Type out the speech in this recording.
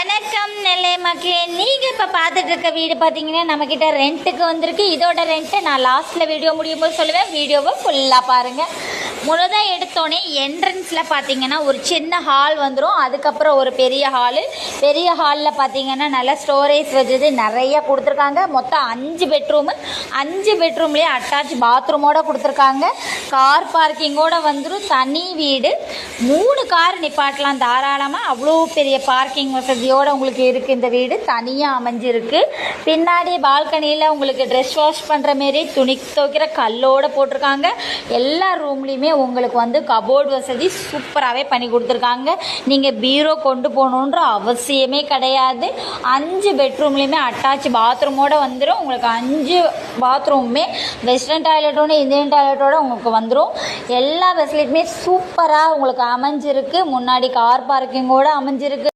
வணக்கம் நெல்லை மக்களே. நீங்கள் இப்போ பார்த்துட்டு இருக்க வீடு பார்த்தீங்கன்னா நம்மக்கிட்ட ரெண்ட்டுக்கு வந்திருக்கு. இதோட ரெண்ட்டு நான் லாஸ்ட்டில் வீடியோ முடியும் போது சொல்லுவேன். வீடியோவை ஃபுல்லாக பாருங்கள். முதல்ல எடுத்தோடனே என்ட்ரன்ஸில் பார்த்தீங்கன்னா ஒரு சின்ன ஹால் வந்துடும். அதுக்கப்புறம் ஒரு பெரிய ஹாலில் பார்த்தீங்கன்னா நல்லா ஸ்டோரேஜ் வச்சது நிறைய கொடுத்துருக்காங்க. மொத்தம் 5 பெட்ரூமு. 5 பெட்ரூம்லேயே அட்டாச் பாத்ரூமோடு கொடுத்துருக்காங்க. கார் பார்க்கிங்கோடு வந்துடும். தனி வீடு. 3 கார் நிப்பாட்டலாம் தாராளமாக. அவ்வளோ பெரிய பார்க்கிங் வசதியோடு உங்களுக்கு இருக்குது. இந்த வீடு தனியாக அமைஞ்சிருக்கு. பின்னாடி பால்கனியில் உங்களுக்கு ட்ரெஸ் வாஷ் பண்ணுற மாரி துணி துவைக்கிற கல்லோடு போட்டிருக்காங்க. எல்லா ரூம்லேயுமே உங்களுக்கு வந்து கபோர்டு வசதி சூப்பராகவே பண்ணி கொடுத்துருக்காங்க. நீங்கள் பீரோ கொண்டு போகணுன்ற அவசியமே கிடையாது. 5 பெட்ரூம்லேயுமே அட்டாச் பாத்ரூமோடு வந்துடும். உங்களுக்கு 5 பாத்ரூமுமே வெஸ்டர்ன் டாய்லெட்டோட இந்தியன் டாய்லெட்டோட உங்களுக்கு வந்துடும். எல்லா ஃபெசிலிட்டியுமே சூப்பராக உங்களுக்கு அமைஞ்சிருக்கு. முன்னாடி கார் பார்க்கிங்கோடு அமைஞ்சிருக்கு.